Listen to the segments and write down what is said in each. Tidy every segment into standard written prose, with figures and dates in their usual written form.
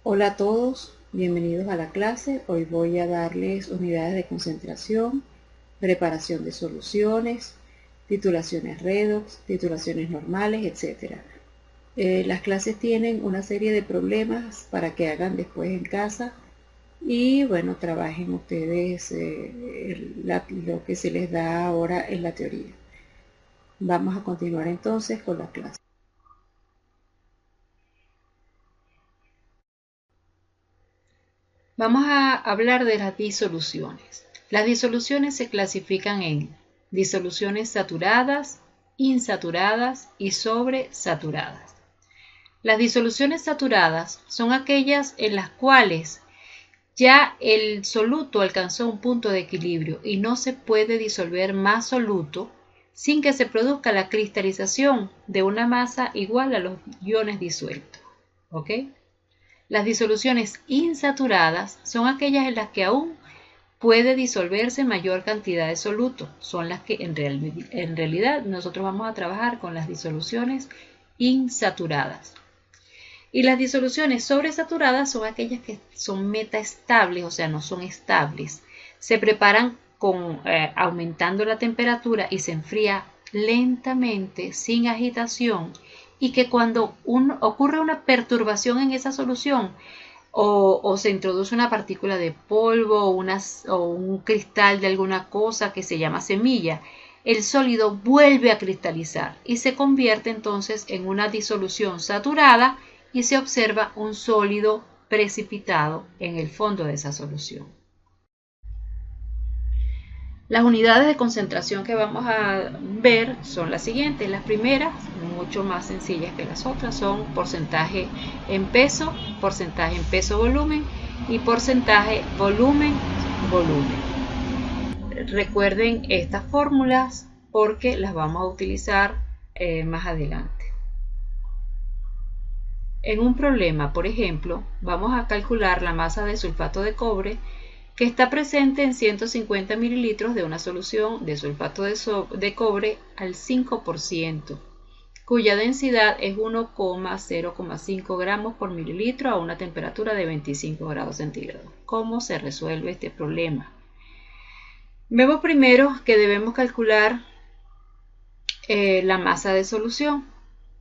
Hola a todos, bienvenidos a la clase. Hoy voy a darles unidades de concentración, preparación de soluciones, titulaciones redox, titulaciones normales, etc. Las clases tienen una serie de problemas para que hagan después en casa y bueno, trabajen ustedes lo que se les da ahora en la teoría. Vamos a continuar entonces con la clase. Vamos a hablar de las disoluciones. Las disoluciones se clasifican en disoluciones saturadas, insaturadas y sobresaturadas. Las disoluciones saturadas son aquellas en las cuales ya el soluto alcanzó un punto de equilibrio y no se puede disolver más soluto sin que se produzca la cristalización de una masa igual a los iones disueltos. ¿Ok? Las disoluciones insaturadas son aquellas en las que aún puede disolverse mayor cantidad de soluto. Son las que en realidad nosotros vamos a trabajar con las disoluciones insaturadas. Y las disoluciones sobresaturadas son aquellas que son metaestables, o sea, no son estables. Se preparan aumentando la temperatura y se enfría lentamente, sin agitación, y que cuando ocurre una perturbación en esa solución o se introduce una partícula de polvo o un cristal de alguna cosa que se llama semilla, el sólido vuelve a cristalizar y se convierte entonces en una disolución saturada y se observa un sólido precipitado en el fondo de esa solución. Las unidades de concentración que vamos a ver son las siguientes. Las primeras, mucho más sencillas que las otras, son porcentaje en peso volumen y porcentaje volumen. Recuerden estas fórmulas porque las vamos a utilizar más adelante. En un problema, por ejemplo, vamos a calcular la masa de sulfato de cobre que está presente en 150 mililitros de una solución de sulfato de cobre al 5%, cuya densidad es 1,05 gramos por mililitro a una temperatura de 25 grados centígrados. ¿Cómo se resuelve este problema? Vemos primero que debemos calcular la masa de solución.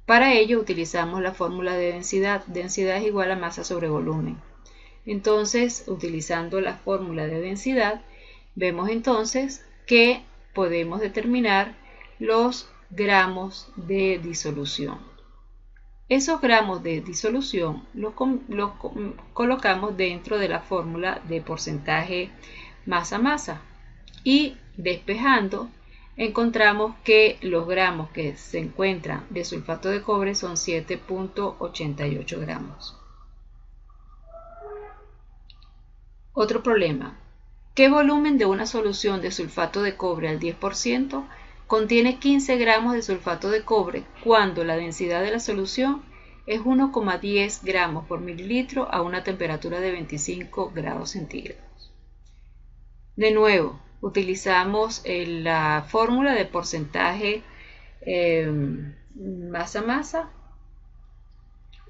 Para ello utilizamos la fórmula de densidad. Densidad es igual a masa sobre volumen. Entonces, utilizando la fórmula de densidad, vemos entonces que podemos determinar los gramos de disolución. Esos gramos de disolución los colocamos dentro de la fórmula de porcentaje masa-masa y despejando encontramos que los gramos que se encuentran de sulfato de cobre son 7,88 gramos. Otro problema. ¿Qué volumen de una solución de sulfato de cobre al 10% contiene 15 gramos de sulfato de cobre cuando la densidad de la solución es 1,10 gramos por mililitro a una temperatura de 25 grados centígrados? De nuevo, utilizamos la fórmula de porcentaje masa-masa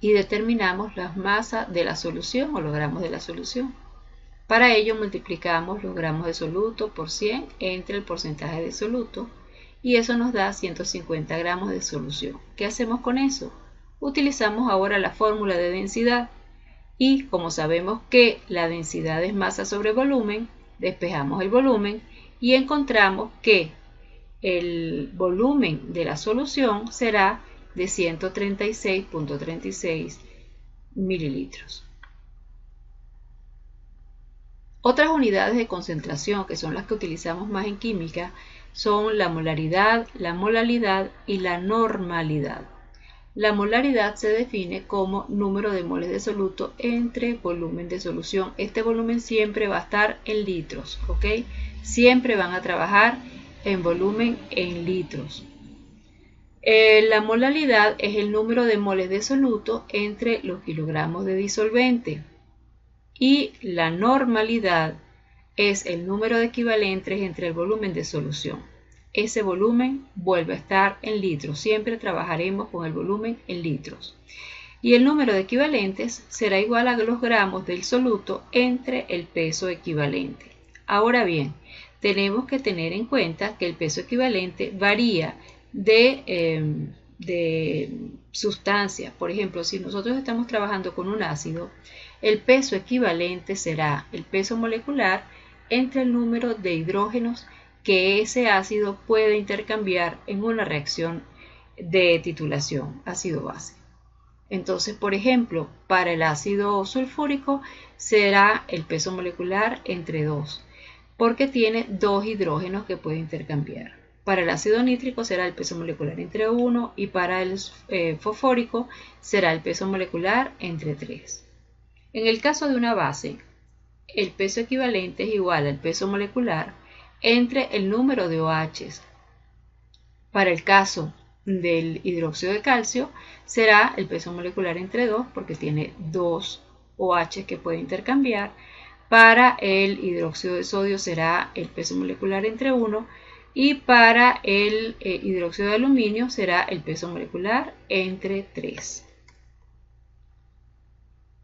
y determinamos la masa de la solución o los gramos de la solución. Para ello multiplicamos los gramos de soluto por 100 entre el porcentaje de soluto y eso nos da 150 gramos de solución. ¿Qué hacemos con eso? Utilizamos ahora la fórmula de densidad y como sabemos que la densidad es masa sobre volumen, despejamos el volumen y encontramos que el volumen de la solución será de 136,36 mililitros. Otras unidades de concentración, que son las que utilizamos más en química, son la molaridad, la molalidad y la normalidad. La molaridad se define como número de moles de soluto entre volumen de solución. Este volumen siempre va a estar en litros, ¿ok? Siempre van a trabajar en volumen en litros. La molalidad es el número de moles de soluto entre los kilogramos de disolvente. Y la normalidad es el número de equivalentes entre el volumen de solución. Ese volumen vuelve a estar en litros. Siempre trabajaremos con el volumen en litros. y el número de equivalentes será igual a los gramos del soluto entre el peso equivalente. Ahora bien, tenemos que tener en cuenta que el peso equivalente varía de sustancia. Por ejemplo, si nosotros estamos trabajando con un ácido, el peso equivalente será el peso molecular entre el número de hidrógenos que ese ácido puede intercambiar en una reacción de titulación ácido-base. Entonces, por ejemplo, para el ácido sulfúrico será el peso molecular entre 2, porque tiene 2 hidrógenos que puede intercambiar. Para el ácido nítrico será el peso molecular entre 1 y para el fosfórico será el peso molecular entre 3. En el caso de una base, el peso equivalente es igual al peso molecular entre el número de OHs. Para el caso del hidróxido de calcio será el peso molecular entre 2 porque tiene 2 OH que puede intercambiar. Para el hidróxido de sodio será el peso molecular entre 1 y para el hidróxido de aluminio será el peso molecular entre 3.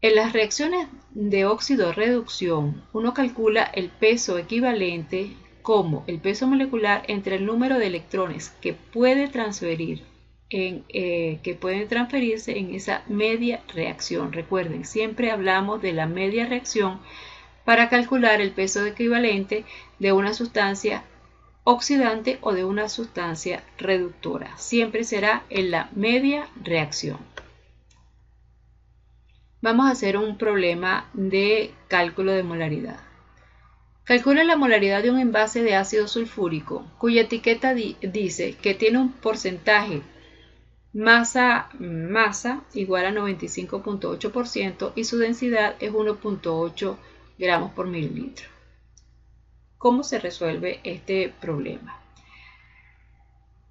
En las reacciones de óxido-reducción, uno calcula el peso equivalente como el peso molecular entre el número de electrones que pueden transferirse en esa media reacción. Recuerden, siempre hablamos de la media reacción para calcular el peso equivalente de una sustancia oxidante o de una sustancia reductora. Siempre será en la media reacción. Vamos a hacer un problema de cálculo de molaridad. Calcula la molaridad de un envase de ácido sulfúrico cuya etiqueta dice que tiene un porcentaje masa igual a 95.8% y su densidad es 1.8 gramos por mililitro. ¿Cómo se resuelve este problema?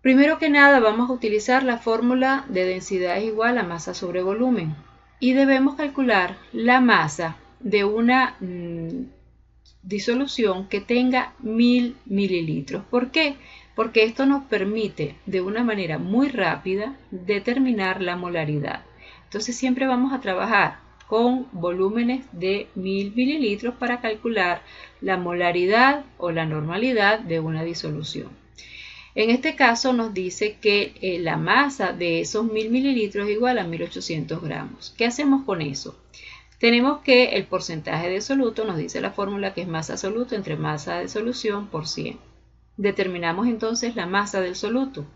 Primero que nada vamos a utilizar la fórmula de densidad es igual a masa sobre volumen y debemos calcular la masa de una disolución que tenga 1000 mililitros. ¿Por qué? Porque esto nos permite de una manera muy rápida determinar la molaridad. Entonces siempre vamos a trabajar con volúmenes de 1000 mililitros para calcular la molaridad o la normalidad de una disolución. En este caso nos dice que la masa de esos 1000 mililitros es igual a 1800 gramos. ¿Qué hacemos con eso? Tenemos que el porcentaje de soluto, nos dice la fórmula que es masa soluto entre masa de solución por 100. Determinamos entonces la masa del soluto.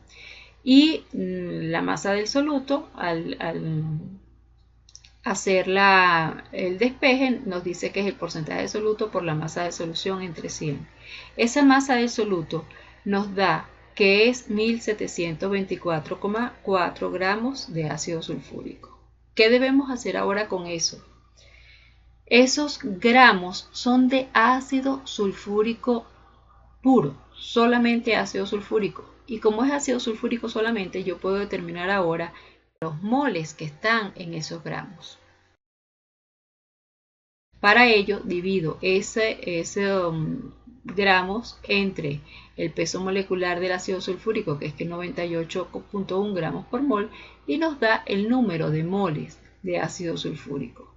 Y la masa del soluto, al hacer el despeje, nos dice que es el porcentaje de soluto por la masa de solución entre 100. Esa masa del soluto nos da que es 1724,4 gramos de ácido sulfúrico. ¿Qué debemos hacer ahora con eso? Esos gramos son de ácido sulfúrico puro, solamente ácido sulfúrico. Y como es ácido sulfúrico solamente, yo puedo determinar ahora los moles que están en esos gramos. Para ello, divido ese gramos entre el peso molecular del ácido sulfúrico, que es 98.1 gramos por mol, y nos da el número de moles de ácido sulfúrico.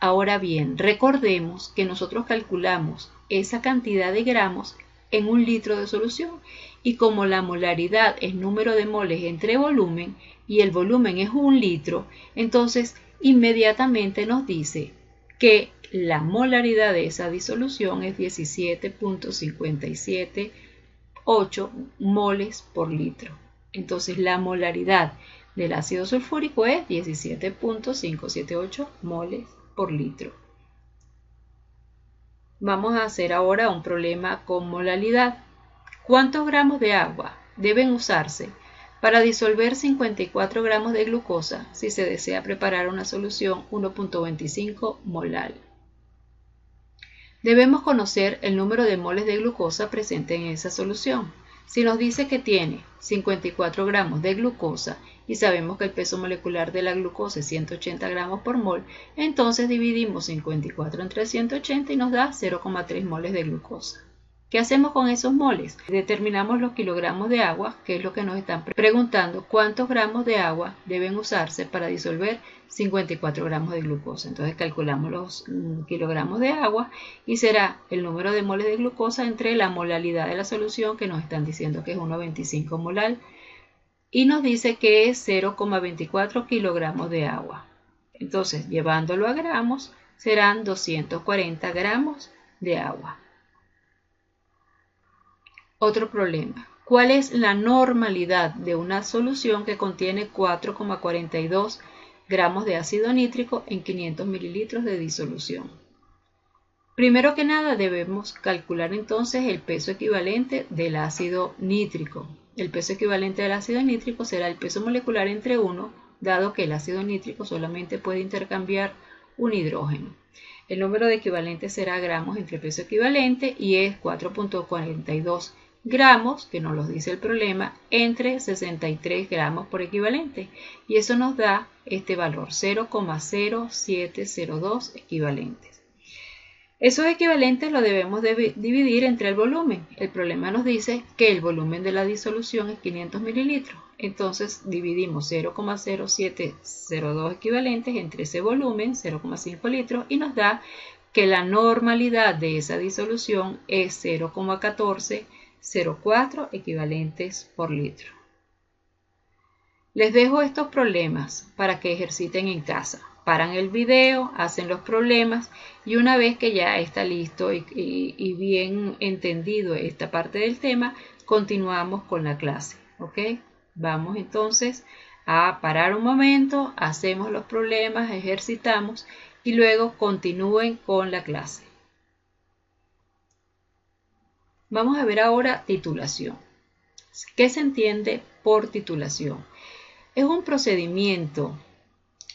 Ahora bien, recordemos que nosotros calculamos esa cantidad de gramos en un litro de solución y como la molaridad es número de moles entre volumen y el volumen es 1 litro, entonces inmediatamente nos dice que la molaridad de esa disolución es 17.578 moles por litro. Entonces la molaridad del ácido sulfúrico es 17.578 moles por litro. Vamos a hacer ahora un problema con molaridad. ¿Cuántos gramos de agua deben usarse para disolver 54 gramos de glucosa si se desea preparar una solución 1.25 molal? Debemos conocer el número de moles de glucosa presente en esa solución. Si nos dice que tiene 54 gramos de glucosa y sabemos que el peso molecular de la glucosa es 180 gramos por mol, entonces dividimos 54 entre 180 y nos da 0,3 moles de glucosa. ¿Qué hacemos con esos moles? Determinamos los kilogramos de agua, que es lo que nos están preguntando, cuántos gramos de agua deben usarse para disolver 54 gramos de glucosa. Entonces calculamos los kilogramos de agua y será el número de moles de glucosa entre la molalidad de la solución, que nos están diciendo que es 1,25 molar, y nos dice que es 0,24 kilogramos de agua. Entonces, llevándolo a gramos, serán 240 gramos de agua. Otro problema. ¿Cuál es la normalidad de una solución que contiene 4,42 gramos de ácido nítrico en 500 mililitros de disolución? Primero que nada debemos calcular entonces el peso equivalente del ácido nítrico. El peso equivalente del ácido nítrico será el peso molecular entre 1, dado que el ácido nítrico solamente puede intercambiar un hidrógeno. El número de equivalentes será gramos entre peso equivalente y es 4,42 gramos, que nos lo dice el problema, entre 63 gramos por equivalente. Y eso nos da este valor, 0,0702 equivalentes. Esos equivalentes lo debemos dividir entre el volumen. El problema nos dice que el volumen de la disolución es 500 mililitros. Entonces dividimos 0,0702 equivalentes entre ese volumen, 0,5 litros, y nos da que la normalidad de esa disolución es 0,1404 equivalentes por litro. Les dejo estos problemas para que ejerciten en casa. Paran el video, hacen los problemas y una vez que ya está listo y bien entendido esta parte del tema, continuamos con la clase. ¿Ok? Vamos entonces a parar un momento, hacemos los problemas, ejercitamos y luego continúen con la clase. Vamos a ver ahora titulación. ¿Qué se entiende por titulación? Es un procedimiento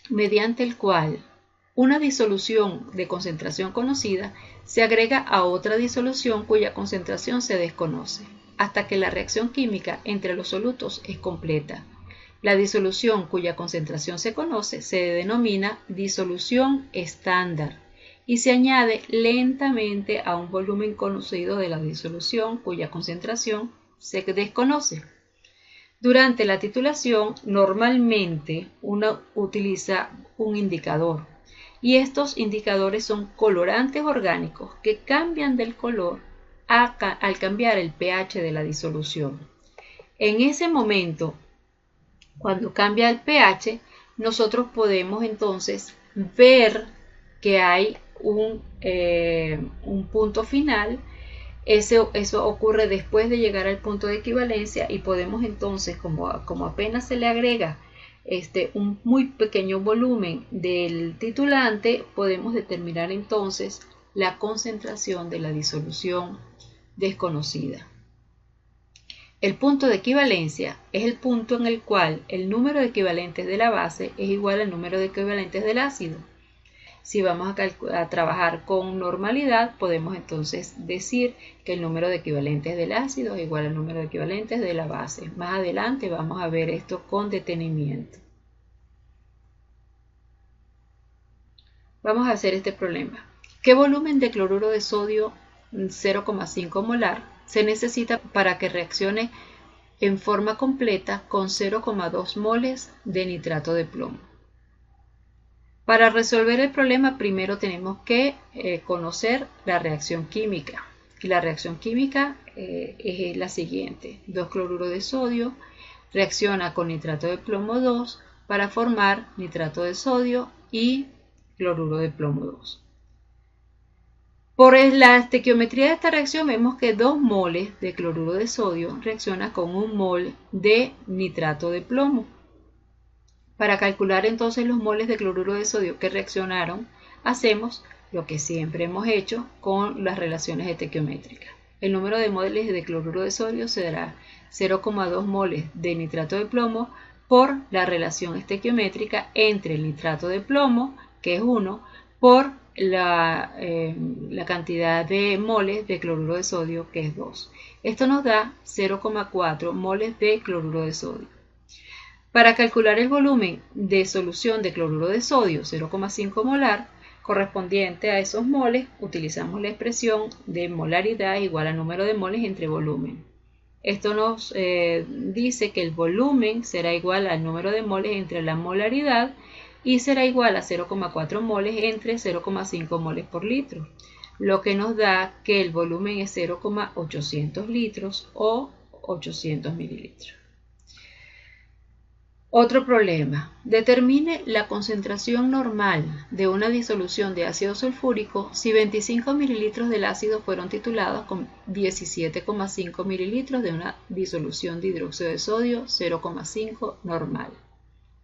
mediante el cual una disolución de concentración conocida se agrega a otra disolución cuya concentración se desconoce, hasta que la reacción química entre los solutos es completa. La disolución cuya concentración se conoce se denomina disolución estándar y se añade lentamente a un volumen conocido de la disolución cuya concentración se desconoce. Durante la titulación, normalmente uno utiliza un indicador y estos indicadores son colorantes orgánicos que cambian del color al cambiar el pH de la disolución. En ese momento, cuando cambia el pH, nosotros podemos entonces ver que hay un punto final. Eso ocurre después de llegar al punto de equivalencia y podemos entonces, como apenas se le agrega un muy pequeño volumen del titulante, podemos determinar entonces la concentración de la disolución desconocida. El punto de equivalencia es el punto en el cual el número de equivalentes de la base es igual al número de equivalentes del ácido. Si vamos a trabajar con normalidad, podemos entonces decir que el número de equivalentes del ácido es igual al número de equivalentes de la base. Más adelante vamos a ver esto con detenimiento. Vamos a hacer este problema. ¿Qué volumen de cloruro de sodio 0,5 molar se necesita para que reaccione en forma completa con 0,2 moles de nitrato de plomo? Para resolver el problema primero tenemos que conocer la reacción química. Y la reacción química es la siguiente. 2-cloruro de sodio reacciona con nitrato de plomo 2 para formar nitrato de sodio y cloruro de plomo 2. Por la estequiometría de esta reacción vemos que 2 moles de cloruro de sodio reacciona con 1 mol de nitrato de plomo. Para calcular entonces los moles de cloruro de sodio que reaccionaron, hacemos lo que siempre hemos hecho con las relaciones estequiométricas. El número de moles de cloruro de sodio será 0,2 moles de nitrato de plomo por la relación estequiométrica entre el nitrato de plomo, que es 1, por la cantidad de moles de cloruro de sodio, que es 2. Esto nos da 0,4 moles de cloruro de sodio. Para calcular el volumen de solución de cloruro de sodio 0,5 molar, correspondiente a esos moles, utilizamos la expresión de molaridad igual a número de moles entre volumen. Esto nos dice que el volumen será igual al número de moles entre la molaridad y será igual a 0,4 moles entre 0,5 moles por litro, lo que nos da que el volumen es 0,800 litros o 800 mililitros. Otro problema. Determine la concentración normal de una disolución de ácido sulfúrico si 25 mililitros del ácido fueron titulados con 17,5 mililitros de una disolución de hidróxido de sodio 0,5 normal.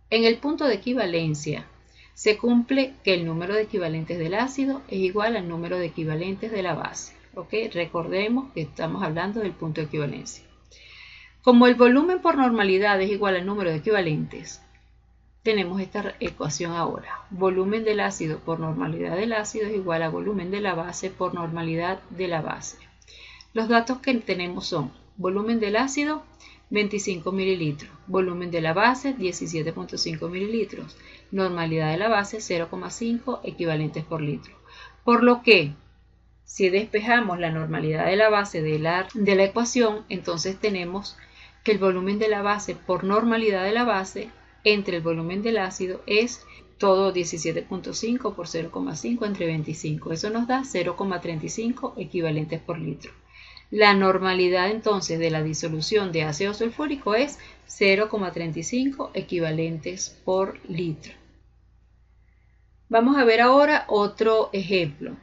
En el punto de equivalencia, se cumple que el número de equivalentes del ácido es igual al número de equivalentes de la base. Recordemos que estamos hablando del punto de equivalencia. Como el volumen por normalidad es igual al número de equivalentes, tenemos esta ecuación ahora. Volumen del ácido por normalidad del ácido es igual a volumen de la base por normalidad de la base. Los datos que tenemos son volumen del ácido 25 mililitros, volumen de la base 17,5 mililitros, normalidad de la base 0,5 equivalentes por litro. Por lo que, si despejamos la normalidad de la base de la ecuación, entonces tenemos que el volumen de la base por normalidad de la base entre el volumen del ácido es todo 17,5 por 0,5 entre 25. Eso nos da 0,35 equivalentes por litro. La normalidad entonces de la disolución de ácido sulfúrico es 0,35 equivalentes por litro. Vamos a ver ahora otro ejemplo.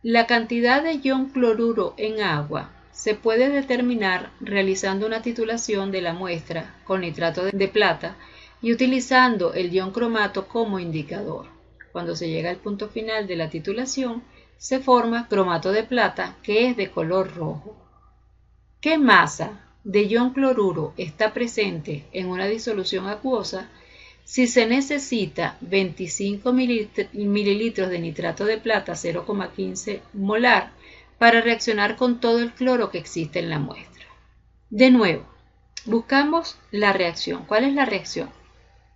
La cantidad de ion cloruro en agua se puede determinar realizando una titulación de la muestra con nitrato de plata y utilizando el ion cromato como indicador. Cuando se llega al punto final de la titulación, se forma cromato de plata que es de color rojo. ¿Qué masa de ion cloruro está presente en una disolución acuosa si se necesita 25 mililitros de nitrato de plata 0,15 molar para reaccionar con todo el cloro que existe en la muestra? De nuevo, buscamos la reacción. ¿Cuál es la reacción?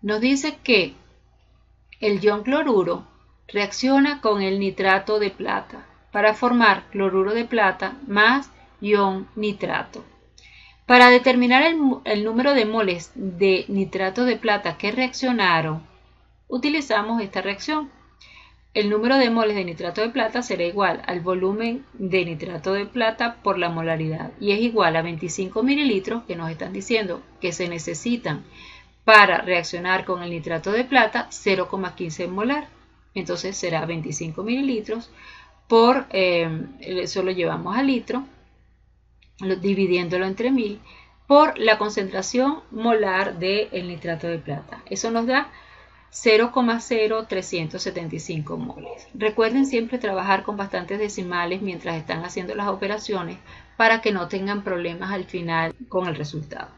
Nos dice que el ion cloruro reacciona con el nitrato de plata para formar cloruro de plata más ion nitrato. Para determinar el número de moles de nitrato de plata que reaccionaron, utilizamos esta reacción. El número de moles de nitrato de plata será igual al volumen de nitrato de plata por la molaridad y es igual a 25 mililitros que nos están diciendo que se necesitan para reaccionar con el nitrato de plata 0,15 molar. Entonces será 25 mililitros por, eso lo llevamos a litro, dividiéndolo entre 1000 por la concentración molar del nitrato de plata. Eso nos da 0,0375 moles. Recuerden siempre trabajar con bastantes decimales mientras están haciendo las operaciones para que no tengan problemas al final con el resultado.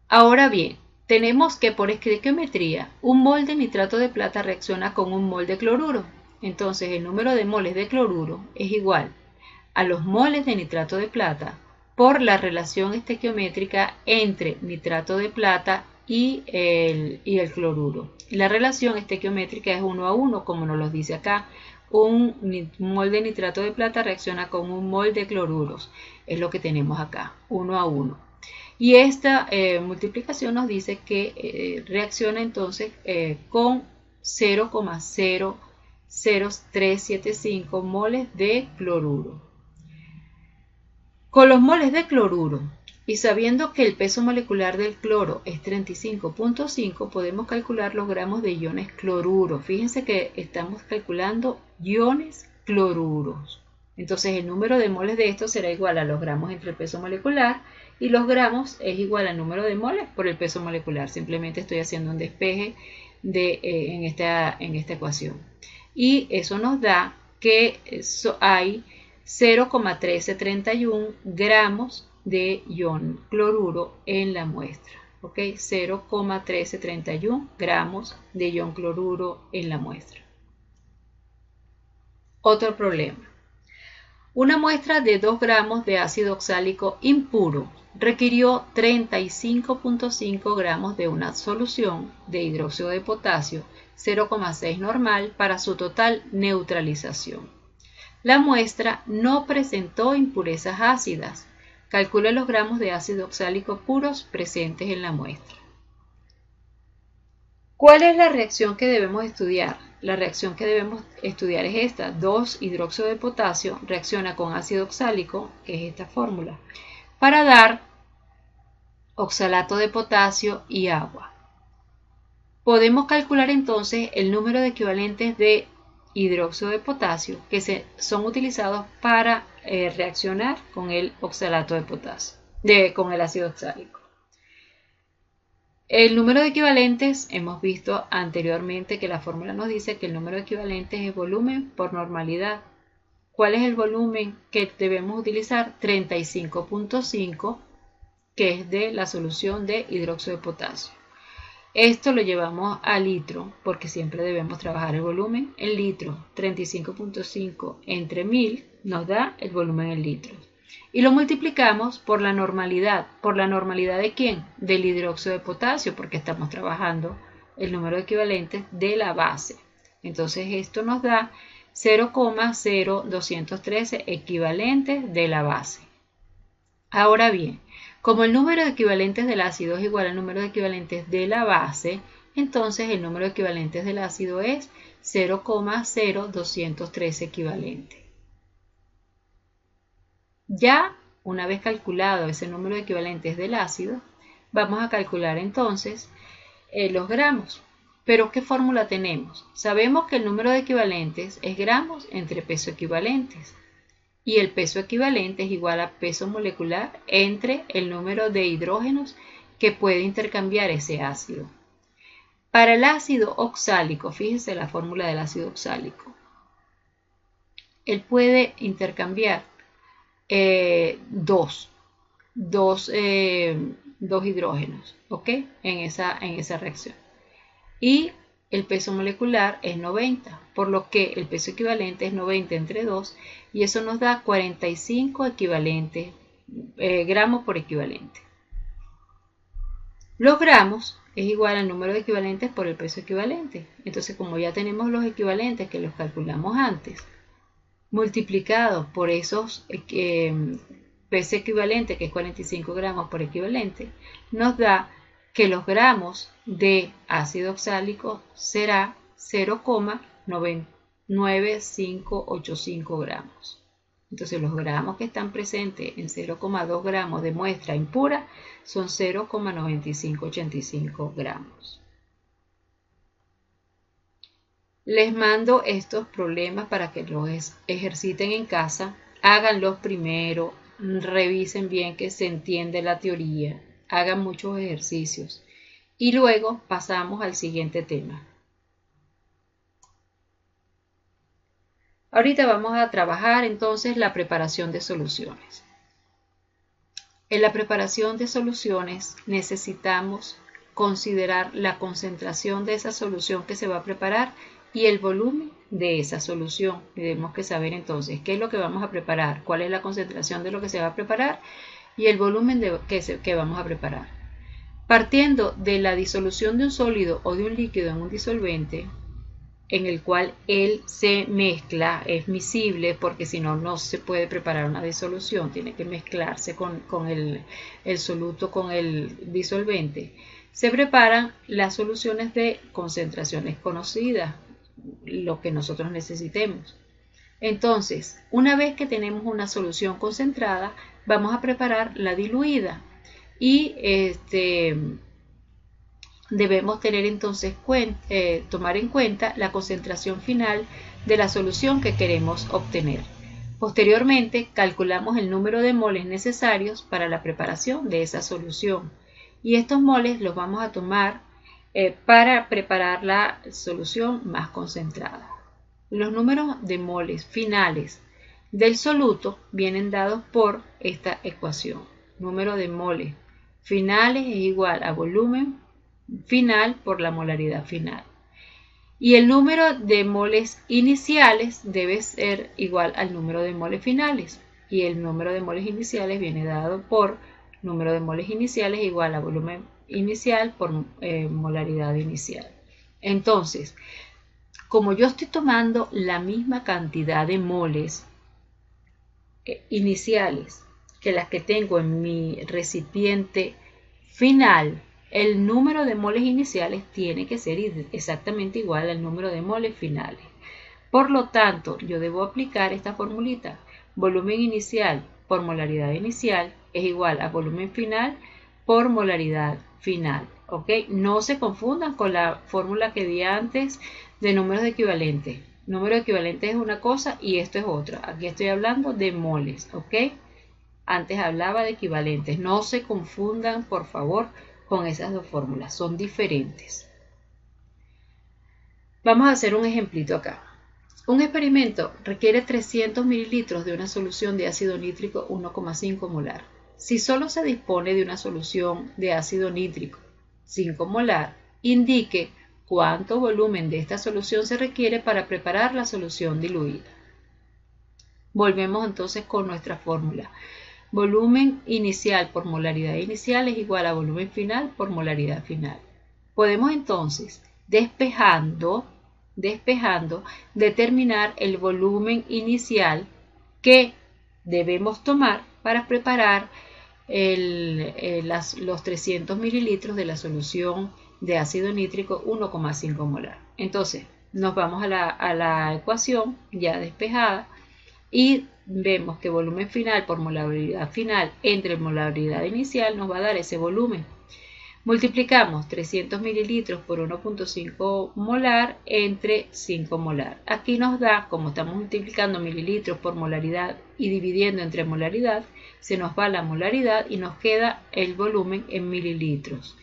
Ahora bien, tenemos que por estequiometría un mol de nitrato de plata reacciona con un mol de cloruro. Entonces el número de moles de cloruro es igual a los moles de nitrato de plata por la relación estequiométrica entre nitrato de plata y el cloruro. La relación estequiométrica es 1 a 1, como nos lo dice acá. Un mol de nitrato de plata reacciona con un mol de cloruros. Es lo que tenemos acá, 1 a 1. Y esta multiplicación nos dice que reacciona entonces con 0,00375 moles de cloruro. Con los moles de cloruro y sabiendo que el peso molecular del cloro es 35,5, podemos calcular los gramos de iones cloruro. Fíjense que estamos calculando iones cloruros. Entonces el número de moles de esto será igual a los gramos entre el peso molecular y los gramos es igual al número de moles por el peso molecular. Simplemente estoy haciendo un despeje en esta ecuación. Y eso nos da que hay 0,1331 gramos de ion cloruro en la muestra. 0,1331 gramos de ion cloruro en la muestra. Otro problema. Una muestra de 2 gramos de ácido oxálico impuro requirió 35.5 gramos de una solución de hidróxido de potasio 0,6 normal para su total neutralización. La muestra no presentó impurezas ácidas. Calcule los gramos de ácido oxálico puros presentes en la muestra. ¿Cuál es la reacción que debemos estudiar? La reacción que debemos estudiar es esta. 2-hidróxido de potasio reacciona con ácido oxálico, que es esta fórmula, para dar oxalato de potasio y agua. Podemos calcular entonces el número de equivalentes de hidróxido de potasio que son utilizados para reaccionar con el oxalato de potasio, con el ácido oxálico. El número de equivalentes, hemos visto anteriormente que la fórmula nos dice que el número de equivalentes es volumen por normalidad. ¿Cuál es el volumen que debemos utilizar? 35.5, que es de la solución de hidróxido de potasio. Esto lo llevamos a litro, porque siempre debemos trabajar el volumen en litro. 35.5 entre 1000 nos da el volumen en litros. Y lo multiplicamos por la normalidad. ¿Por la normalidad de quién? Del hidróxido de potasio, porque estamos trabajando el número de equivalentes de la base. Entonces esto nos da 0,0213 equivalentes de la base. Ahora bien, como el número de equivalentes del ácido es igual al número de equivalentes de la base, entonces el número de equivalentes del ácido es 0,0213 equivalentes. Ya una vez calculado ese número de equivalentes del ácido, vamos a calcular entonces los gramos. ¿Pero qué fórmula tenemos? Sabemos que el número de equivalentes es gramos entre peso equivalentes. Y el peso equivalente es igual a peso molecular entre el número de hidrógenos que puede intercambiar ese ácido. Para el ácido oxálico, fíjense la fórmula del ácido oxálico. Él puede intercambiar dos hidrógenos, ¿ok? En esa reacción. Y el peso molecular es 90, por lo que el peso equivalente es 90 entre 2 y eso nos da 45 equivalentes, gramos por equivalente. Los gramos es igual al número de equivalentes por el peso equivalente. Entonces, como ya tenemos los equivalentes que los calculamos antes, multiplicados por esos peso equivalente, que es 45 gramos por equivalente, nos da que los gramos de ácido oxálico será 0,9585 gramos. Entonces los gramos que están presentes en 0,2 gramos de muestra impura son 0,9585 gramos. Les mando estos problemas para que los ejerciten en casa, háganlos primero, revisen bien que se entiende la teoría, hagan muchos ejercicios y luego pasamos al siguiente tema. Ahorita vamos a trabajar entonces la preparación de soluciones. En la preparación de soluciones necesitamos considerar la concentración de esa solución que se va a preparar y el volumen de esa solución. Tenemos que saber entonces qué es lo que vamos a preparar, cuál es la concentración de lo que se va a preparar y el volumen que vamos a preparar. Partiendo de la disolución de un sólido o de un líquido en un disolvente, en el cual él se mezcla, es miscible, porque si no, no se puede preparar una disolución, tiene que mezclarse con el soluto con el disolvente. Se preparan las soluciones de concentraciones conocidas, lo que nosotros necesitemos. Entonces, una vez que tenemos una solución concentrada, vamos a preparar la diluida y debemos tener entonces tomar en cuenta la concentración final de la solución que queremos obtener. Posteriormente, calculamos el número de moles necesarios para la preparación de esa solución y estos moles los vamos a tomar para preparar la solución más concentrada. Los números de moles finales del soluto vienen dados por esta ecuación. Número de moles finales es igual a volumen final por la molaridad final. Y el número de moles iniciales debe ser igual al número de moles finales. Y el número de moles iniciales viene dado por número de moles iniciales igual a volumen inicial por molaridad inicial. Entonces, como yo estoy tomando la misma cantidad de moles iniciales que las que tengo en mi recipiente final, el número de moles iniciales tiene que ser exactamente igual al número de moles finales. Por lo tanto, yo debo aplicar esta formulita. Volumen inicial por molaridad inicial es igual a volumen final por molaridad final. ¿Ok? No se confundan con la fórmula que di antes de números de equivalentes. Número de equivalentes es una cosa y esto es otra. Aquí estoy hablando de moles. ¿Ok? Antes hablaba de equivalentes. No se confundan, por favor, con esas dos fórmulas. Son diferentes. Vamos a hacer un ejemplito acá. Un experimento requiere 300 mililitros de una solución de ácido nítrico 1,5 molar. Si solo se dispone de una solución de ácido nítrico 5 molar, indique cuánto volumen de esta solución se requiere para preparar la solución diluida. Volvemos entonces con nuestra fórmula. Volumen inicial por molaridad inicial es igual a volumen final por molaridad final. Podemos entonces, despejando, determinar el volumen inicial que debemos tomar para preparar los 300 mililitros de la solución de ácido nítrico 1,5 molar. Entonces, nos vamos a la ecuación ya despejada y vemos que volumen final por molaridad final entre molaridad inicial nos va a dar ese volumen. Multiplicamos 300 mililitros por 1,5 molar entre 5 molar. Aquí nos da, como estamos multiplicando mililitros por molaridad y dividiendo entre molaridad, se nos va la molaridad y nos queda el volumen en mililitros.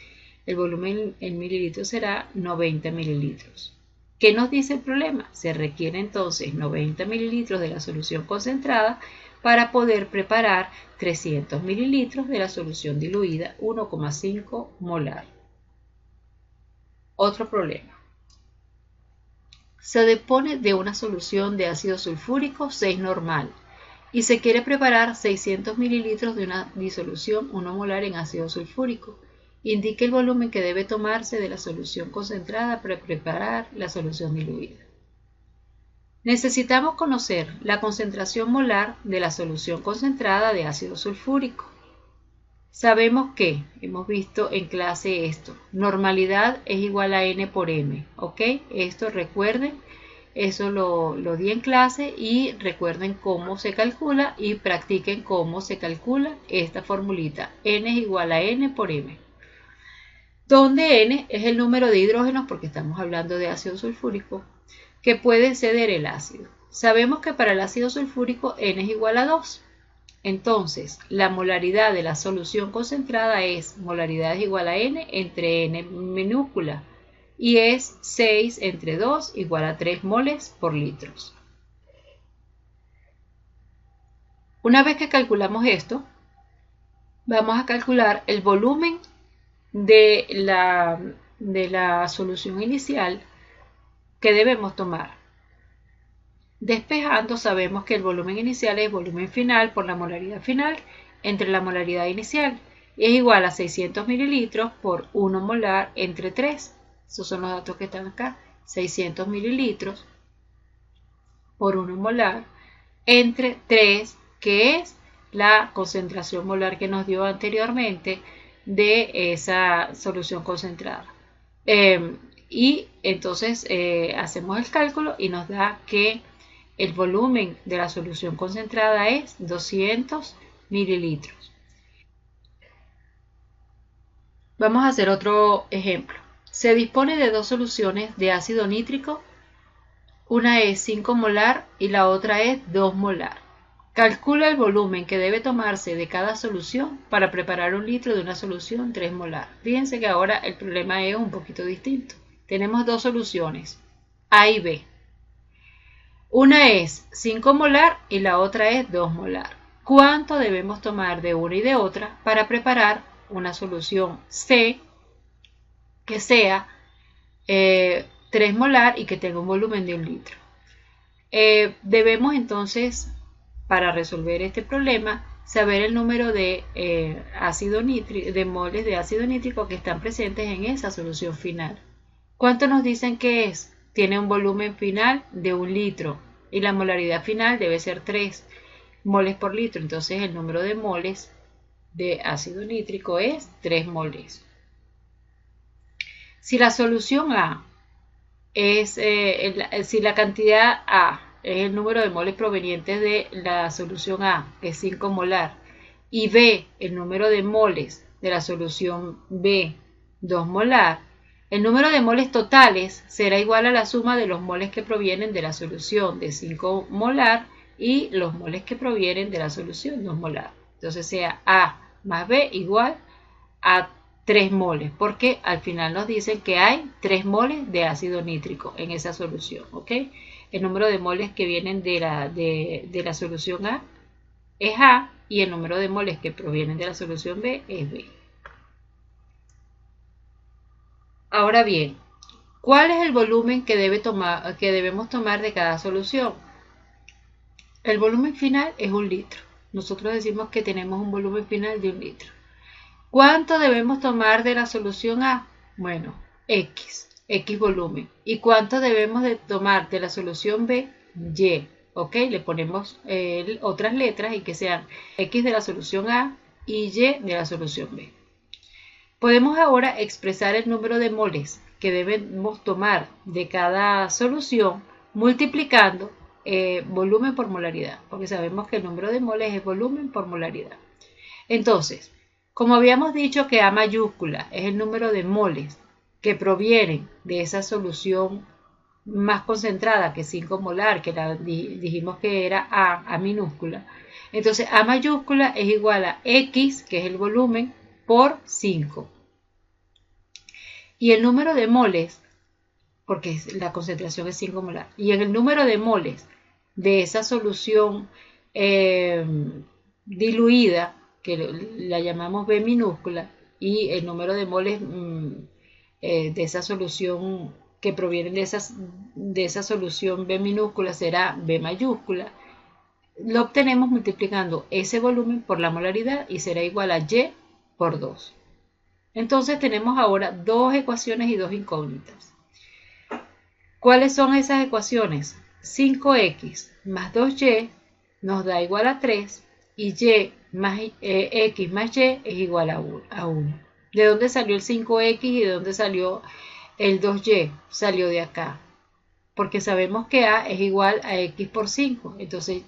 El volumen en mililitros será 90 mililitros. ¿Qué nos dice el problema? Se requiere entonces 90 mililitros de la solución concentrada para poder preparar 300 mililitros de la solución diluida 1,5 molar. Otro problema. Se dispone de una solución de ácido sulfúrico 6 normal y se quiere preparar 600 mililitros de una disolución 1 molar en ácido sulfúrico. Indique el volumen que debe tomarse de la solución concentrada para preparar la solución diluida. Necesitamos conocer la concentración molar de la solución concentrada de ácido sulfúrico. Sabemos que, hemos visto en clase esto, normalidad es igual a N por M, ¿ok? Esto recuerden, eso lo di en clase y recuerden cómo se calcula y practiquen cómo se calcula esta formulita. N es igual a N por M. Donde N es el número de hidrógenos, porque estamos hablando de ácido sulfúrico, que puede ceder el ácido. Sabemos que para el ácido sulfúrico N es igual a 2. Entonces, la molaridad de la solución concentrada es molaridad es igual a N entre N minúscula y es 6 entre 2 igual a 3 moles por litros. Una vez que calculamos esto, vamos a calcular el volumen de la solución inicial que debemos tomar. Despejando, sabemos que el volumen inicial es volumen final por la molaridad final entre la molaridad inicial y es igual a 600 mililitros por 1 molar entre 3. Esos son los datos que están acá. 600 mililitros por 1 molar entre 3, que es la concentración molar que nos dio anteriormente de esa solución concentrada. Y entonces hacemos el cálculo y nos da que el volumen de la solución concentrada es 200 mililitros. Vamos a hacer otro ejemplo. Se dispone de dos soluciones de ácido nítrico. Una es 5 molar y la otra es 2 molar. Calcula el volumen que debe tomarse de cada solución para preparar 1 litro de una solución 3 molar. Fíjense que ahora el problema es un poquito distinto. Tenemos dos soluciones, A y B. Una es 5 molar y la otra es 2 molar. ¿Cuánto debemos tomar de una y de otra para preparar una solución C que sea 3 3 molar y que tenga un volumen de 1 litro. Debemos entonces, para resolver este problema, saber el número de moles de ácido nítrico que están presentes en esa solución final. ¿Cuánto nos dicen que es? Tiene un volumen final de 1 litro y la molaridad final debe ser 3 moles por litro. Entonces el número de moles de ácido nítrico es 3 moles. Si la solución A es, si la cantidad A es el número de moles provenientes de la solución A, que es 5 molar, y B, el número de moles de la solución B, 2 molar, el número de moles totales será igual a la suma de los moles que provienen de la solución de 5 molar y los moles que provienen de la solución 2 molar. Entonces sea A más B igual a 3 moles, porque al final nos dicen que hay 3 moles de ácido nítrico en esa solución, ¿ok? El número de moles que vienen de la solución A es A y el número de moles que provienen de la solución B es B. Ahora bien, ¿cuál es el volumen que debemos tomar de cada solución? El volumen final es 1 litro. Nosotros decimos que tenemos un volumen final de 1 litro. ¿Cuánto debemos tomar de la solución A? Bueno, X volumen. ¿Y cuánto debemos de tomar de la solución B? Y. ¿Ok? Le ponemos otras letras y que sean X de la solución A y Y de la solución B. Podemos ahora expresar el número de moles que debemos tomar de cada solución multiplicando volumen por molaridad, porque sabemos que el número de moles es volumen por molaridad. Entonces, como habíamos dicho que A mayúscula es el número de moles que provienen de esa solución más concentrada que 5 molar, que dijimos que era A minúscula, entonces A mayúscula es igual a X, que es el volumen, por 5. Y el número de moles, porque la concentración es 5 molar, y en el número de moles de esa solución diluida, que la llamamos B minúscula, y el número de moles de esa solución que provienen de esa solución B minúscula será B mayúscula, lo obtenemos multiplicando ese volumen por la molaridad y será igual a Y por 2. Entonces tenemos ahora dos ecuaciones y dos incógnitas. ¿Cuáles son esas ecuaciones? 5x más 2y nos da igual a 3 y y más x más y es igual a 1. ¿De dónde salió el 5x y de dónde salió el 2y? Salió de acá, porque sabemos que a es igual a x por 5. Entonces,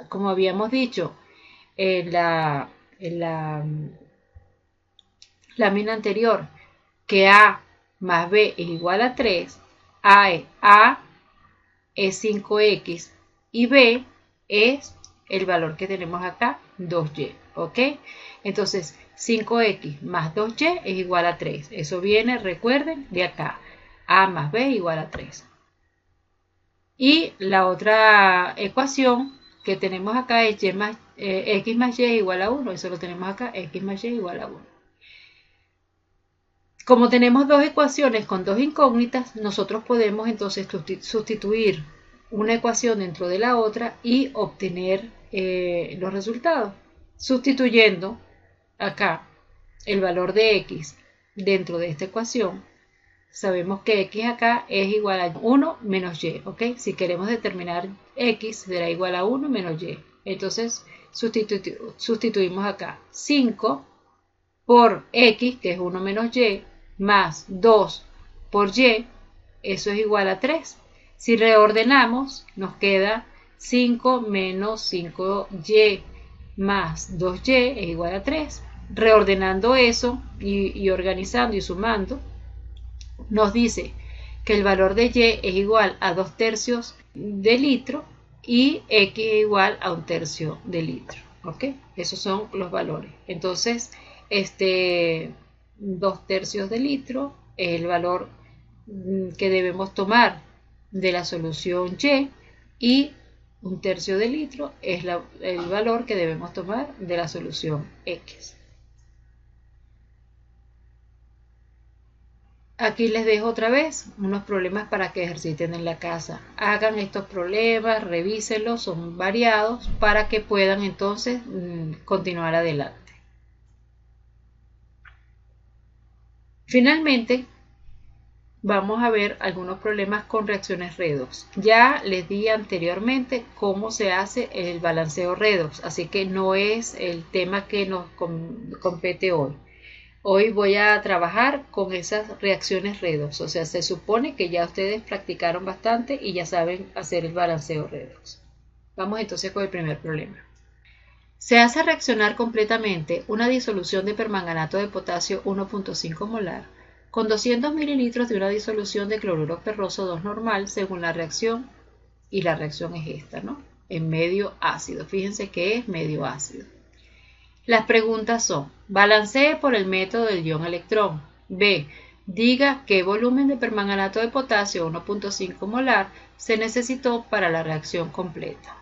como habíamos dicho en la lámina anterior, que a más b es igual a 3, a es 5x y b es el valor que tenemos acá, 2y, ¿ok? Entonces, 5x más 2y es igual a 3. Eso viene, recuerden, de acá. A más b es igual a 3. Y la otra ecuación que tenemos acá es x más y es igual a 1. Eso lo tenemos acá, x más y es igual a 1. Como tenemos dos ecuaciones con dos incógnitas, nosotros podemos entonces sustituir una ecuación dentro de la otra y obtener los resultados. Sustituyendo acá el valor de x dentro de esta ecuación, sabemos que x acá es igual a 1 menos y, ¿ok? Si queremos determinar x, será igual a 1 menos y. Entonces sustituimos acá 5 por x, que es 1 menos y, más 2 por y, eso es igual a 3. Si reordenamos, nos queda 5 menos 5y más 2y es igual a 3. Reordenando eso y organizando y sumando, nos dice que el valor de y es igual a 2/3 de litro y x es igual a 1/3 de litro. ¿Ok? Esos son los valores. Entonces, 2/3 de litro es el valor que debemos tomar de la solución y 1/3 de litro es el valor que debemos tomar de la solución X. Aquí les dejo otra vez unos problemas para que ejerciten en la casa. Hagan estos problemas, revísenlos, son variados para que puedan entonces continuar adelante. Finalmente, vamos a ver algunos problemas con reacciones redox. Ya les di anteriormente cómo se hace el balanceo redox, así que no es el tema que nos compete hoy. Hoy voy a trabajar con esas reacciones redox, o sea, se supone que ya ustedes practicaron bastante y ya saben hacer el balanceo redox. Vamos entonces con el primer problema. Se hace reaccionar completamente una disolución de permanganato de potasio 1.5 molar con 200 mililitros de una disolución de cloruro ferroso 2 normal según la reacción, y la reacción es esta, ¿no? En medio ácido. Fíjense que es medio ácido. Las preguntas son: balancee por el método del ion-electrón. B. Diga qué volumen de permanganato de potasio 1.5 molar se necesitó para la reacción completa.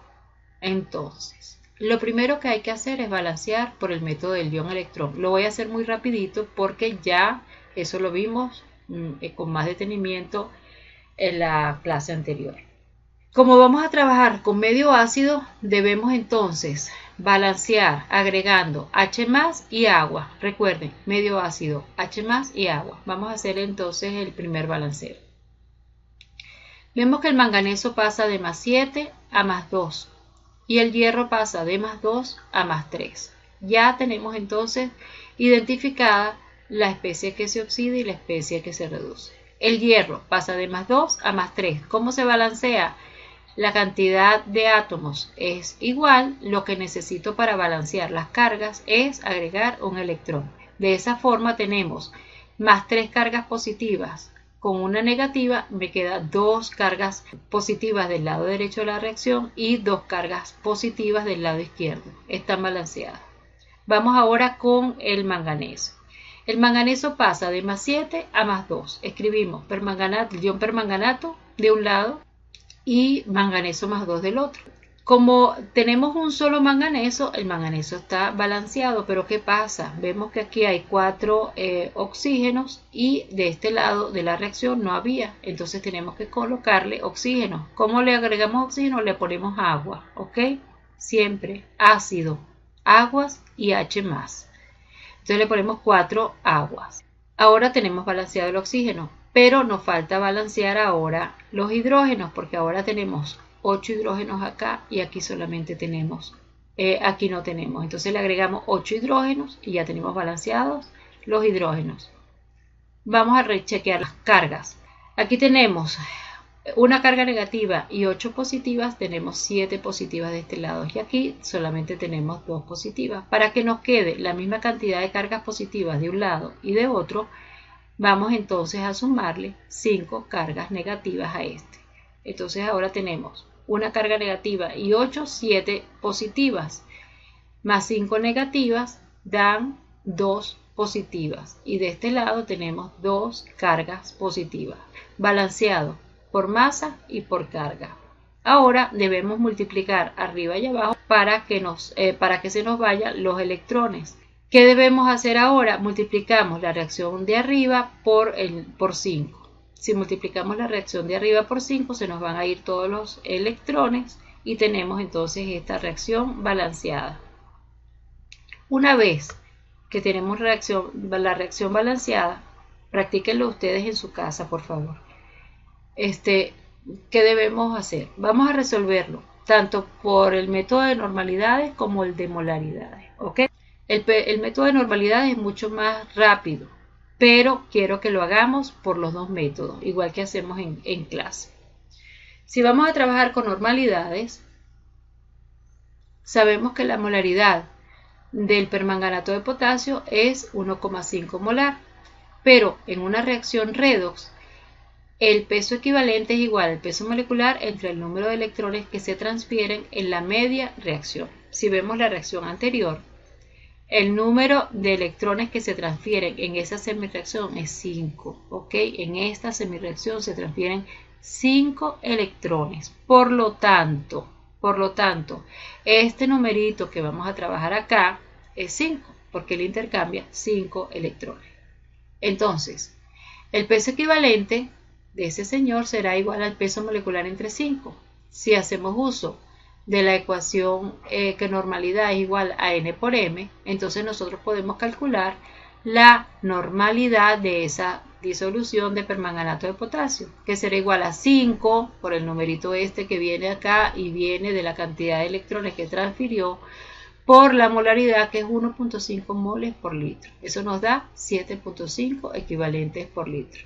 Entonces, lo primero que hay que hacer es balancear por el método del ion-electrón. Lo voy a hacer muy rapidito porque ya eso lo vimos con más detenimiento en la clase anterior. Como vamos a trabajar con medio ácido, debemos entonces balancear agregando H+ y agua. Recuerden, medio ácido, H+ y agua. Vamos a hacer entonces el primer balanceo. Vemos que el manganeso pasa de +7 a +2 y el hierro pasa de +2 a +3. Ya tenemos entonces identificada la especie que se oxida y la especie que se reduce. El hierro pasa de +2 a +3. ¿Cómo se balancea? La cantidad de átomos es igual, lo que necesito para balancear las cargas es agregar un electrón. De esa forma tenemos +3 cargas positivas con una negativa, me quedan 2 cargas positivas del lado derecho de la reacción y 2 cargas positivas del lado izquierdo. Están balanceadas. Vamos ahora con el manganeso. El manganeso pasa de +7 a +2. Escribimos ion permanganato de un lado y manganeso +2 del otro. Como tenemos un solo manganeso, el manganeso está balanceado, pero ¿qué pasa? Vemos que aquí hay 4 oxígenos y de este lado de la reacción no había, entonces tenemos que colocarle oxígeno. ¿Cómo le agregamos oxígeno? Le ponemos agua, ¿ok? Siempre ácido, aguas y H+. Entonces le ponemos 4 aguas. Ahora tenemos balanceado el oxígeno, pero nos falta balancear ahora los hidrógenos, porque ahora tenemos 8 hidrógenos acá y aquí solamente tenemos, aquí no tenemos. Entonces le agregamos 8 hidrógenos y ya tenemos balanceados los hidrógenos. Vamos a rechequear las cargas. Aquí tenemos una carga negativa y 8 positivas, tenemos 7 positivas de este lado y aquí solamente tenemos 2 positivas. Para que nos quede la misma cantidad de cargas positivas de un lado y de otro, vamos entonces a sumarle 5 cargas negativas a este. Entonces ahora tenemos una carga negativa y 7 positivas, más 5 negativas dan 2 positivas. Y de este lado tenemos 2 cargas positivas, balanceado por masa y por carga. Ahora debemos multiplicar arriba y abajo para que se nos vayan los electrones. ¿Qué debemos hacer ahora? Multiplicamos la reacción de arriba por 5. Si multiplicamos la reacción de arriba por 5, se nos van a ir todos los electrones y tenemos entonces esta reacción balanceada. Una vez que tenemos la reacción balanceada, practíquenlo ustedes en su casa, por favor. ¿Qué debemos hacer? Vamos a resolverlo tanto por el método de normalidades como el de molaridades, ¿ok? El método de normalidades es mucho más rápido, pero quiero que lo hagamos por los dos métodos, igual que hacemos en clase. Si vamos a trabajar con normalidades, sabemos que la molaridad del permanganato de potasio es 1,5 molar, pero en una reacción redox, el peso equivalente es igual al peso molecular entre el número de electrones que se transfieren en la media reacción. Si vemos la reacción anterior, el número de electrones que se transfieren en esa semirreacción es 5, ¿ok? En esta semirreacción se transfieren 5 electrones. Por lo tanto, este numerito que vamos a trabajar acá es 5, porque él intercambia 5 electrones. Entonces, El peso equivalente de ese señor será igual al peso molecular entre 5. Si hacemos uso de la ecuación que normalidad es igual a n por m, entonces nosotros podemos calcular la normalidad de esa disolución de permanganato de potasio, que será igual a 5 por el numerito este que viene acá y viene de la cantidad de electrones que transfirió, por la molaridad, que es 1.5 moles por litro. Eso nos da 7.5 equivalentes por litro.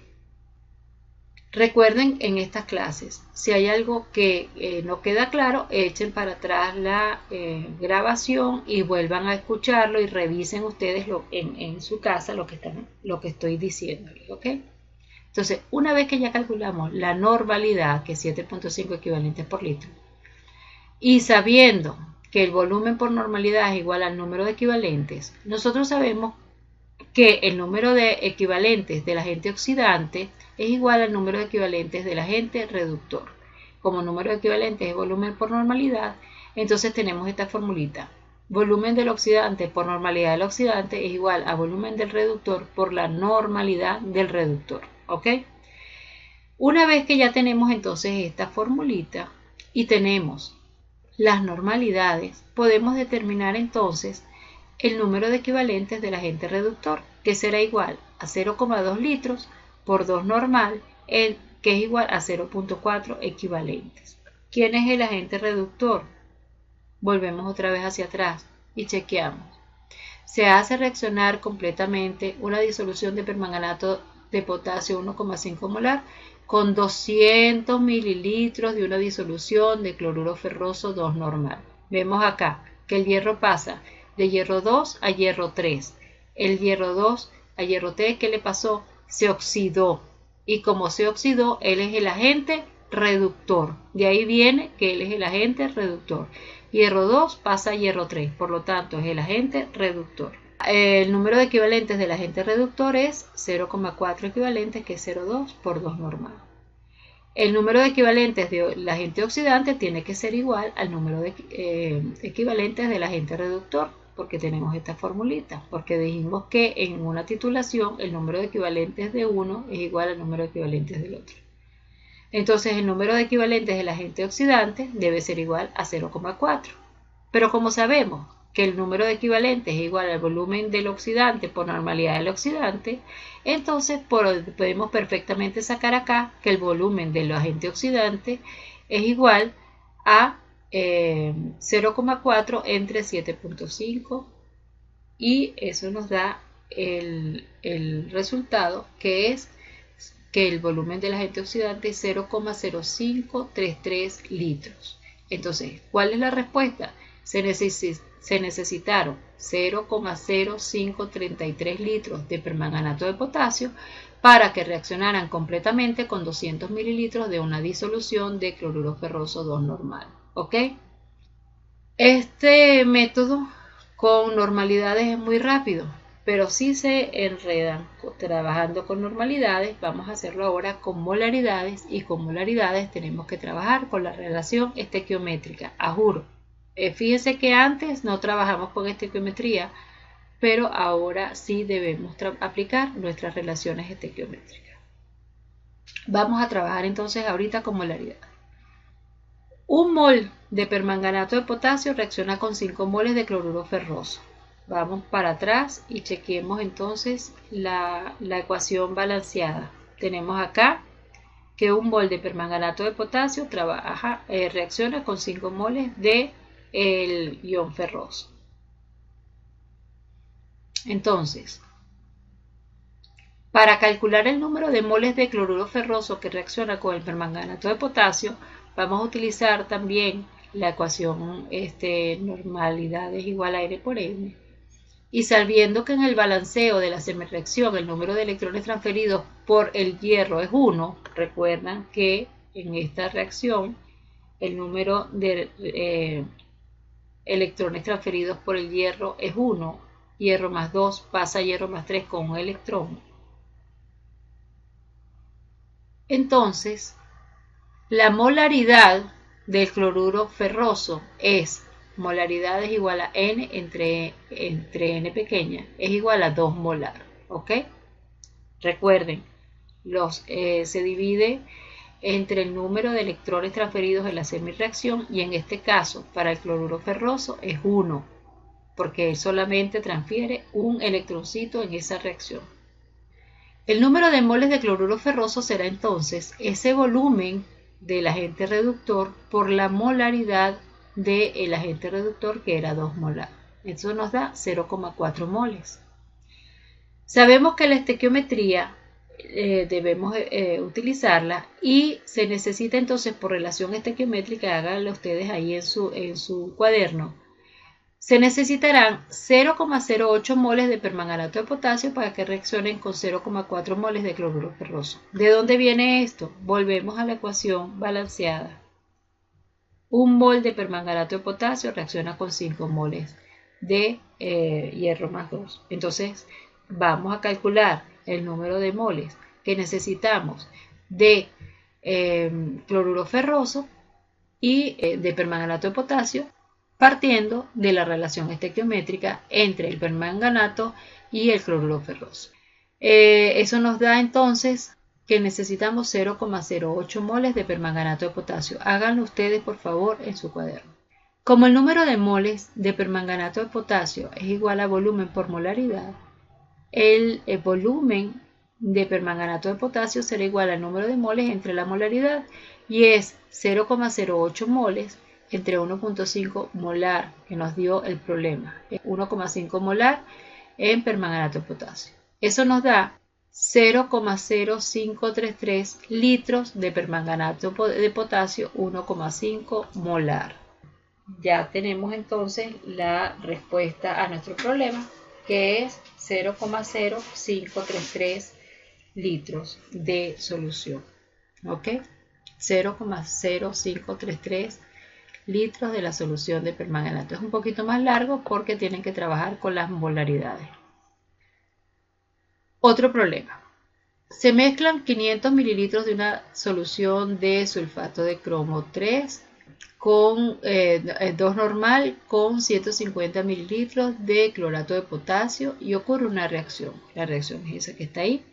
Recuerden en estas clases, si hay algo que no queda claro, echen para atrás la grabación y vuelvan a escucharlo y revisen ustedes en su casa lo que estoy diciéndoles, ¿ok? Entonces, una vez que ya calculamos la normalidad, que es 7.5 equivalentes por litro, y sabiendo que el volumen por normalidad es igual al número de equivalentes, nosotros sabemos que el número de equivalentes del agente oxidante es igual al número de equivalentes del agente reductor. Como número de equivalentes es volumen por normalidad, entonces tenemos esta formulita. Volumen del oxidante por normalidad del oxidante es igual a volumen del reductor por la normalidad del reductor. ¿Ok? Una vez que ya tenemos entonces esta formulita y tenemos las normalidades, podemos determinar entonces el número de equivalentes del agente reductor, que será igual a 0,2 litros por 2 normal, que es igual a 0.4 equivalentes. ¿Quién es el agente reductor? Volvemos otra vez hacia atrás y chequeamos. Se hace reaccionar completamente una disolución de permanganato de potasio 1,5 molar con 200 mililitros de una disolución de cloruro ferroso 2 normal. Vemos acá que el hierro pasa de hierro 2 a hierro 3. El hierro 2 a hierro 3, ¿qué le pasó? Se oxidó. Y como se oxidó, él es el agente reductor. De ahí viene que él es el agente reductor. Hierro 2 pasa a hierro 3, por lo tanto es el agente reductor. El número de equivalentes del agente reductor es 0,4 equivalentes, que es 0,2 por 2 normal. El número de equivalentes del agente oxidante tiene que ser igual al número de equivalentes del agente reductor, porque tenemos esta formulita, porque dijimos que en una titulación el número de equivalentes de uno es igual al número de equivalentes del otro. Entonces el número de equivalentes del agente oxidante debe ser igual a 0,4. Pero como sabemos que el número de equivalentes es igual al volumen del oxidante por normalidad del oxidante, entonces podemos perfectamente sacar acá que el volumen del agente oxidante es igual a 0,4 entre 7.5, y eso nos da el resultado, que es que el volumen del agente oxidante es 0,0533 litros. Entonces, ¿cuál es la respuesta? Se necesitaron 0,0533 litros de permanganato de potasio para que reaccionaran completamente con 200 mililitros de una disolución de cloruro ferroso 2 normal. ¿Ok? Este método con normalidades es muy rápido, pero si se enredan trabajando con normalidades, vamos a hacerlo ahora con molaridades, y con molaridades tenemos que trabajar con la relación estequiométrica. Juro. Fíjense que antes no trabajamos con estequiometría, pero ahora sí debemos aplicar nuestras relaciones estequiométricas. Vamos a trabajar entonces ahorita con molaridad. Un mol de permanganato de potasio reacciona con 5 moles de cloruro ferroso. Vamos para atrás y chequemos entonces la ecuación balanceada. Tenemos acá que un mol de permanganato de potasio reacciona con 5 moles de el ion ferroso. Entonces, para calcular el número de moles de cloruro ferroso que reacciona con el permanganato de potasio, vamos a utilizar también la ecuación normalidad es igual a N por M. Y sabiendo que en el balanceo de la semireacción el número de electrones transferidos por el hierro es 1, recuerdan que en esta reacción el número de electrones transferidos por el hierro es 1, hierro más 2 pasa a hierro más 3 con un electrón. Entonces, la molaridad del cloruro ferroso es molaridad es igual a N entre N pequeña, es igual a 2 molar. ¿Ok? Recuerden, Se divide entre el número de electrones transferidos en la semirreacción y en este caso para el cloruro ferroso es 1, porque él solamente transfiere un electroncito en esa reacción. El número de moles de cloruro ferroso será entonces ese volumen del agente reductor por la molaridad del agente reductor, que era 2 molar. Eso nos da 0,4 moles. Sabemos que la estequiometría debemos utilizarla y se necesita entonces por relación estequiométrica, háganlo ustedes ahí en su cuaderno, se necesitarán 0,08 moles de permanganato de potasio para que reaccionen con 0,4 moles de cloruro ferroso. ¿De dónde viene esto? Volvemos a la ecuación balanceada. 1 mol de permanganato de potasio reacciona con 5 moles de hierro más 2. Entonces vamos a calcular el número de moles que necesitamos de cloruro ferroso y de permanganato de potasio, partiendo de la relación estequiométrica entre el permanganato y el cloruro ferroso. Eso nos da entonces que necesitamos 0,08 moles de permanganato de potasio. Háganlo ustedes por favor en su cuaderno. Como el número de moles de permanganato de potasio es igual a volumen por molaridad, el volumen de permanganato de potasio será igual al número de moles entre la molaridad y es 0,08 moles entre 1,5 molar que nos dio el problema, 1,5 molar en permanganato de potasio. Eso nos da 0,0533 litros de permanganato de potasio, 1,5 molar. Ya tenemos entonces la respuesta a nuestro problema, que es 0,0533 litros de solución. ¿Ok? 0,0533 litros de la solución de permanganato. Es un poquito más largo porque tienen que trabajar con las molaridades. Otro problema. Se mezclan 500 mililitros de una solución de sulfato de cromo 3 con 2 normal con 150 mililitros de clorato de potasio y ocurre una reacción. La reacción es esa que está ahí.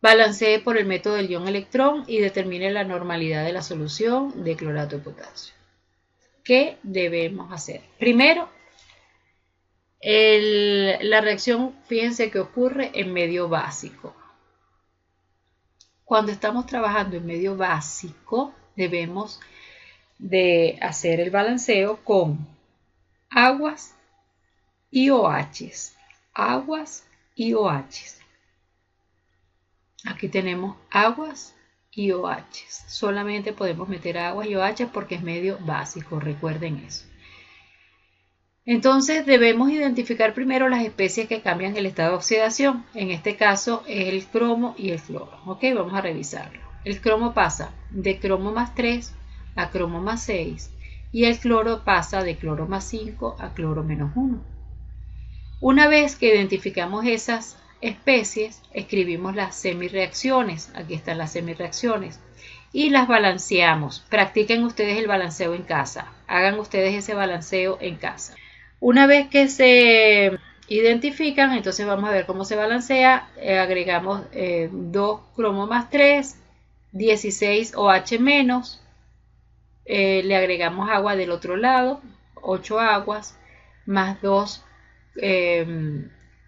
Balancee por el método del ion-electrón y determine la normalidad de la solución de clorato de potasio. ¿Qué debemos hacer? Primero, la reacción, fíjense que ocurre en medio básico. Cuando estamos trabajando en medio básico, debemos de hacer el balanceo con aguas y OHs. Aguas y OHs. Aquí tenemos aguas y OHs. Solamente podemos meter aguas y OHs porque es medio básico, recuerden eso. Entonces debemos identificar primero las especies que cambian el estado de oxidación. En este caso es el cromo y el cloro. Ok, vamos a revisarlo. El cromo pasa de cromo más 3 a cromo más 6 y el cloro pasa de cloro más 5 a cloro menos 1. Una vez que identificamos esas especies, escribimos las semirreacciones. Aquí están las semirreacciones. Y las balanceamos. Practiquen ustedes el balanceo en casa. Hagan ustedes ese balanceo en casa. Una vez que se identifican, entonces vamos a ver cómo se balancea. Agregamos 2 cromo más 3, 16 OH menos. Le agregamos agua del otro lado, 8 aguas, más 2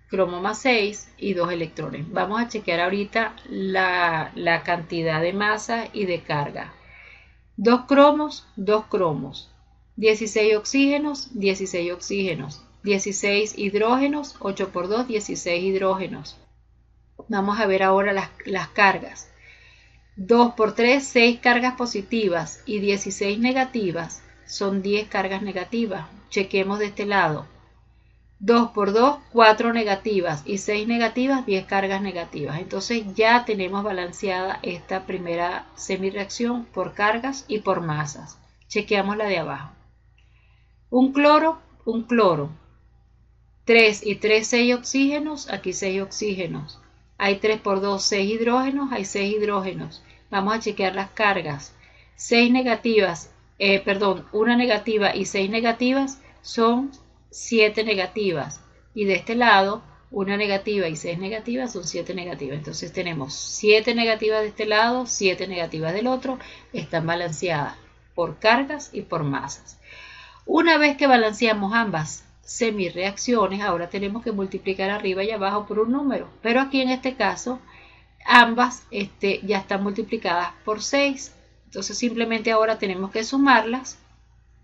cromo más 6 y 2 electrones. Vamos a chequear ahorita la cantidad de masa y de carga. 2 cromos, 2 cromos. 16 oxígenos, 16 oxígenos. 16 hidrógenos, 8 por 2, 16 hidrógenos. Vamos a ver ahora las cargas. 2 por 3, 6 cargas positivas y 16 negativas son 10 cargas negativas. Chequemos de este lado. 2 por 2, 4 negativas y 6 negativas, 10 cargas negativas. Entonces ya tenemos balanceada esta primera semirreacción por cargas y por masas. Chequeamos la de abajo. Un cloro. 3 y 3, 6 oxígenos, aquí 6 oxígenos. Hay 3 por 2, 6 hidrógenos, hay 6 hidrógenos. Vamos a chequear las cargas. 6 negativas, una negativa y 6 negativas son 7 negativas. Y de este lado una negativa y 6 negativas son 7 negativas. Entonces tenemos 7 negativas de este lado, 7 negativas del otro. Están balanceadas por cargas y por masas. Una vez que balanceamos ambas semirreacciones, ahora tenemos que multiplicar arriba y abajo por un número. Pero aquí en este caso, ambas ya están multiplicadas por 6. Entonces simplemente ahora tenemos que sumarlas.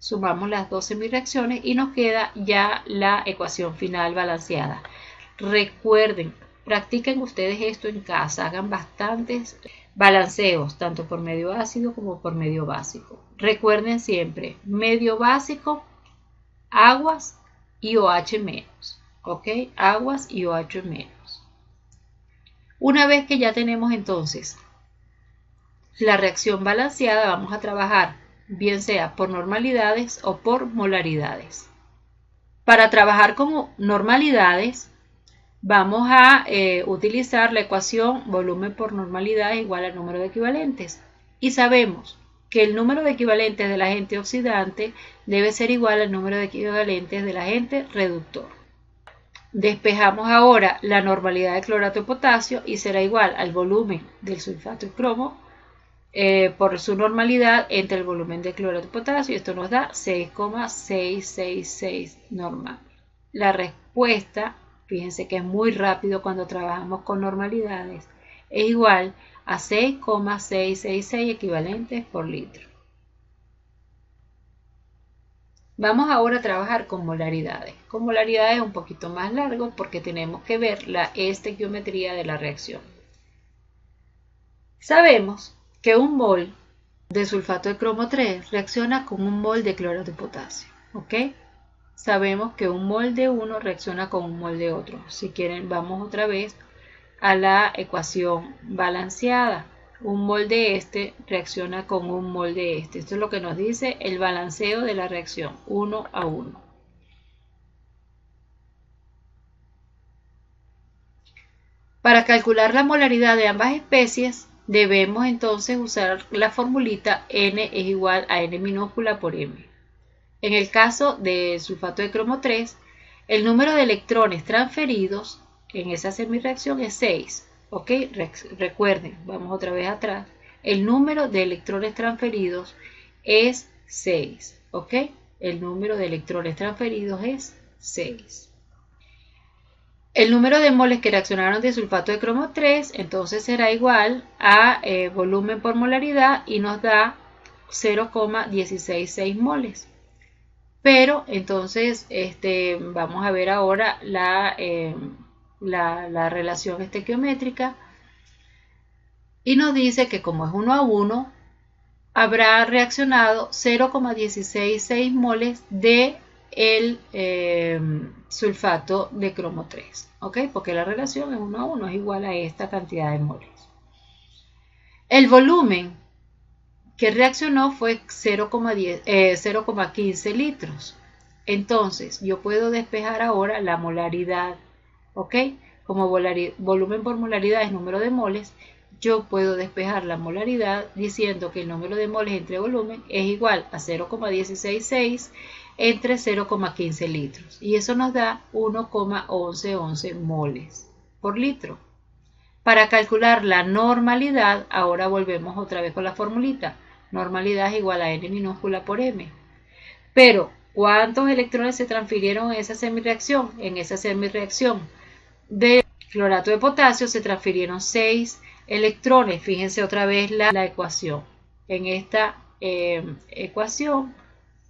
Sumamos las dos semirreacciones y nos queda ya la ecuación final balanceada. Recuerden, practiquen ustedes esto en casa, hagan bastantes balanceos, tanto por medio ácido como por medio básico. Recuerden siempre, medio básico, aguas y OH menos, ¿ok? Aguas y OH menos. Una vez que ya tenemos entonces la reacción balanceada, vamos a trabajar bien sea por normalidades o por molaridades. Para trabajar con normalidades, vamos a utilizar la ecuación volumen por normalidad es igual al número de equivalentes. Y sabemos que el número de equivalentes del agente oxidante debe ser igual al número de equivalentes del agente reductor. Despejamos ahora la normalidad de clorato de potasio y será igual al volumen del sulfato de cromo por su normalidad entre el volumen de clorato de potasio. Esto nos da 6,666 normal. La respuesta, fíjense que es muy rápido cuando trabajamos con normalidades, es igual a 6,666 equivalentes por litro. Vamos ahora a trabajar con molaridades. Con molaridades un poquito más largo porque tenemos que ver la estequiometría de la reacción. Sabemos que un mol de sulfato de cromo 3 reacciona con un mol de clorato de potasio, ¿ok? Sabemos que un mol de uno reacciona con un mol de otro. Si quieren, vamos otra vez a la ecuación balanceada. Un mol de este reacciona con un mol de este. Esto es lo que nos dice el balanceo de la reacción, 1 a 1. Para calcular la molaridad de ambas especies, debemos entonces usar la formulita N es igual a N minúscula por M. En el caso del sulfato de cromo 3, el número de electrones transferidos en esa semirreacción es 6. ¿Ok? Recuerden, vamos otra vez atrás. El número de electrones transferidos es 6. ¿Ok? El número de electrones transferidos es 6. El número de moles que reaccionaron de sulfato de cromo 3 entonces será igual a volumen por molaridad y nos da 0,166 moles. Pero entonces vamos a ver ahora la relación estequiométrica y nos dice que como es 1 a 1 habrá reaccionado 0,166 moles de el sulfato de cromo 3, ¿ok? Porque la relación es 1 a 1, es igual a esta cantidad de moles. El volumen que reaccionó fue 0,15 litros. Entonces, yo puedo despejar ahora la molaridad, ¿ok? Como volumen por molaridad es número de moles, yo puedo despejar la molaridad diciendo que el número de moles entre volumen es igual a 0,166 entre 0,15 litros. Y eso nos da 1,1111 moles por litro. Para calcular la normalidad, ahora volvemos otra vez con la formulita. Normalidad es igual a N minúscula por M. Pero, ¿cuántos electrones se transfirieron en esa semirreacción? En esa semirreacción de clorato de potasio se transfirieron 6 electrones. Fíjense otra vez la ecuación. En esta ecuación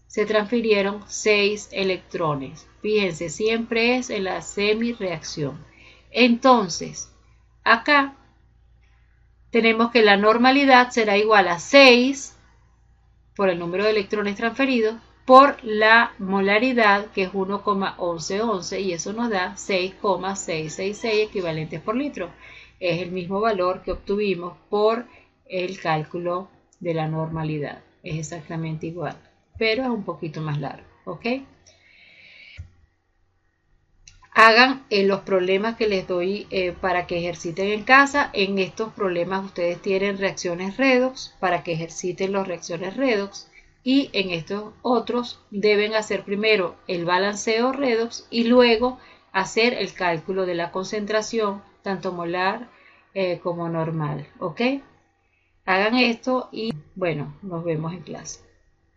se transfirieron 6 electrones. Fíjense, siempre es en la semirreacción. Entonces, acá tenemos que la normalidad será igual a 6 por el número de electrones transferidos por la molaridad que es 1,1111 y eso nos da 6,666 equivalentes por litro. Es el mismo valor que obtuvimos por el cálculo de la normalidad. Es exactamente igual, pero es un poquito más largo, ¿ok? Hagan los problemas que les doy para que ejerciten en casa. En estos problemas ustedes tienen reacciones redox para que ejerciten las reacciones redox y en estos otros deben hacer primero el balanceo redox y luego hacer el cálculo de la concentración, tanto molar como normal, ¿ok? Hagan esto y bueno, nos vemos en clase.